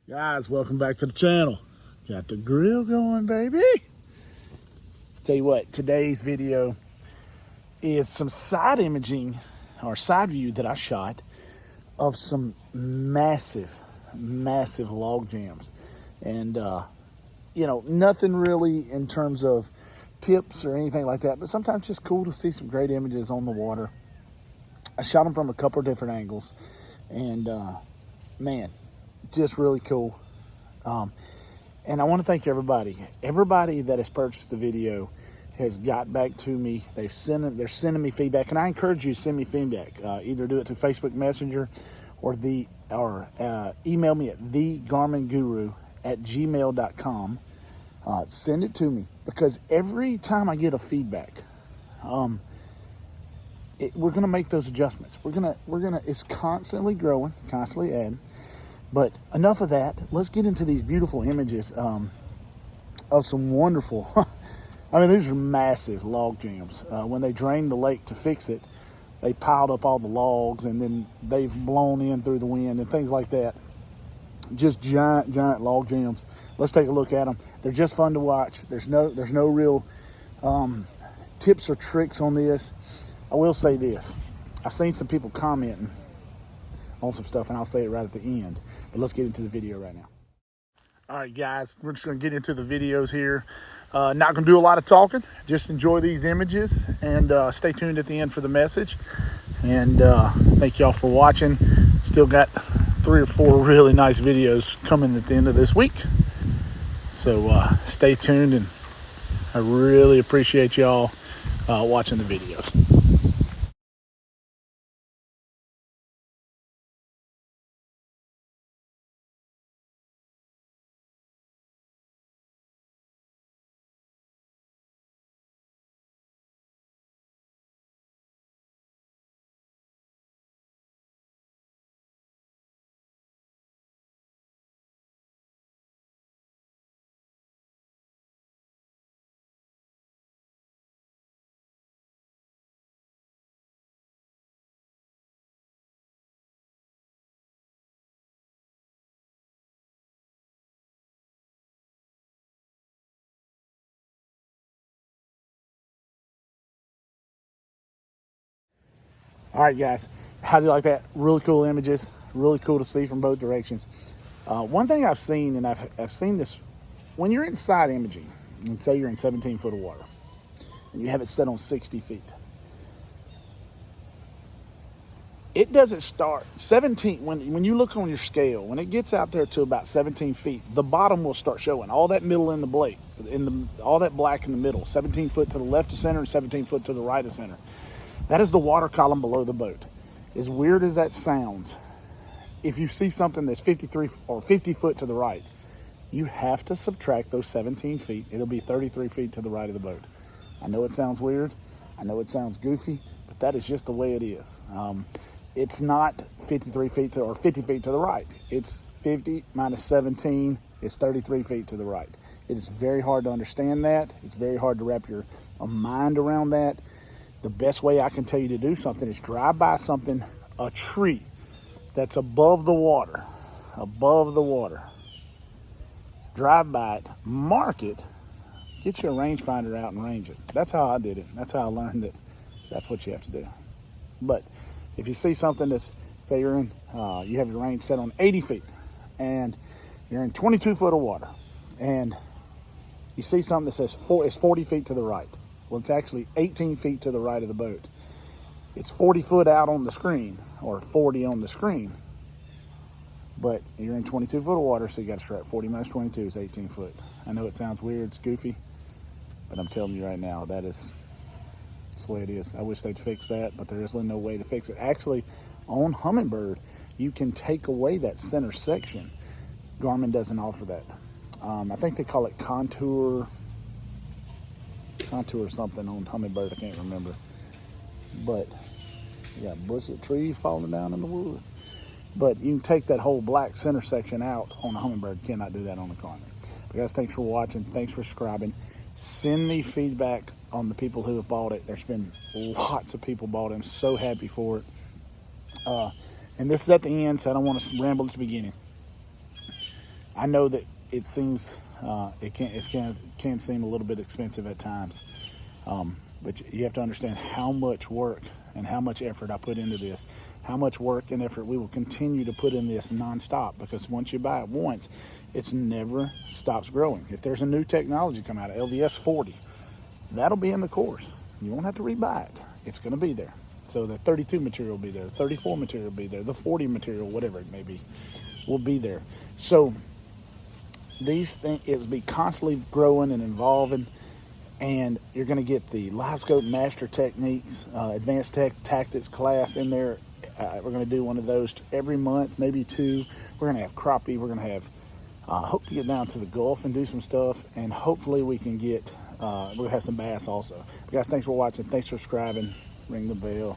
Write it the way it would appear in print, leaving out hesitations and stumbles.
Guys, welcome back to the channel. Got the grill going, baby. Tell you what, today's video is some side imaging or side view that I shot of some massive log jams. And, you know, nothing really in terms of tips or anything like that, but sometimes just cool to see some great images on the water. I shot them from a couple of different angles, and man, just really cool. And I want to thank everybody that has purchased the video has got back to me. They're sending me feedback, and I encourage you to send me feedback. Either do it through Facebook Messenger or email me at thegarminguru@gmail.com. Send it to me, because every time I get a feedback, we're gonna make those adjustments. It's constantly growing, constantly adding. But enough of that. Let's get into these beautiful images of some wonderful, I mean, these are massive log jams. When they drained the lake to fix it, they piled up all the logs, and then they've blown in through the wind and things like that. Just giant log jams. Let's take a look at them. They're just fun to watch. There's no real tips or tricks on this. I will say this. I've seen some people commenting on some stuff, and I'll say it right at the end. But let's get into the video right now. All right, guys, we're just gonna get into the videos here. Not gonna do a lot of talking. Just enjoy these images, and stay tuned at the end for the message. And thank y'all for watching. Still got 3 or 4 really nice videos coming at the end of this week. So stay tuned, and I really appreciate y'all watching the videos. All right, guys, how do you like that? Really cool images, really cool to see from both directions. One thing I've seen, and I've seen this, when you're inside imaging, and say you're in 17 foot of water, and you have it set on 60 feet, it doesn't start 17, when you look on your scale, when it gets out there to about 17 feet, the bottom will start showing, all that middle in the blade, all that black in the middle, 17 foot to the left of center and 17 foot to the right of center. That is the water column below the boat. As weird as that sounds, if you see something that's 53 or 50 foot to the right, you have to subtract those 17 feet. It'll be 33 feet to the right of the boat. I know it sounds weird. I know it sounds goofy, but that is just the way it is. It's not 53 feet or 50 feet to the right. It's 50 minus 17 is 33 feet to the right. It is very hard to understand that. It's very hard to wrap your mind around that. The best way I can tell you to do something is drive by something, a tree that's above the water. Drive by it, mark it, get your rangefinder out and range it. That's how I did it. That's how I learned that that's what you have to do. But if you see something that's, say you're in, you have your range set on 80 feet, and you're in 22 foot of water, and you see something that says it's 40 feet to the right. Well, it's actually 18 feet to the right of the boat. It's 40 foot out on the screen, or 40 on the screen. But you're in 22 foot of water, so you got to strap 40 minus 22 is 18 foot. I know it sounds weird, it's goofy, but I'm telling you right now, that's the way it is. I wish they'd fix that, but there is no way to fix it. Actually, on Humminbird, you can take away that center section. Garmin doesn't offer that. I think they call it contour something on Humminbird, I can't remember. But you got bushes, trees falling down in the woods. But you can take that whole black center section out on a Humminbird. You cannot do that on the Garmin. But guys, thanks for watching. Thanks for subscribing. Send me feedback on the people who have bought it. There's been lots of people bought it. I'm so happy for it. And this is at the end, so I don't want to ramble at the beginning. I know that it seems, it can seem a little bit expensive at times. But you have to understand how much work and how much effort I put into this, how much work and effort we will continue to put in this nonstop, because once you buy it once, it's never stops growing. If there's a new technology come out, LVS 40, that'll be in the course. You won't have to rebuy it. It's going to be there. So the 32 material will be there, the 34 material will be there, the 40 material, whatever it may be, will be there. So these things, it'll be constantly growing and evolving. And you're going to get the Livescope Master Techniques, Advanced Tactics class in there. We're going to do one of those every month, maybe 2. We're going to have crappie. We're going to have, hope to get down to the Gulf and do some stuff. And hopefully we can get, we'll have some bass also. Guys, thanks for watching. Thanks for subscribing. Ring the bell.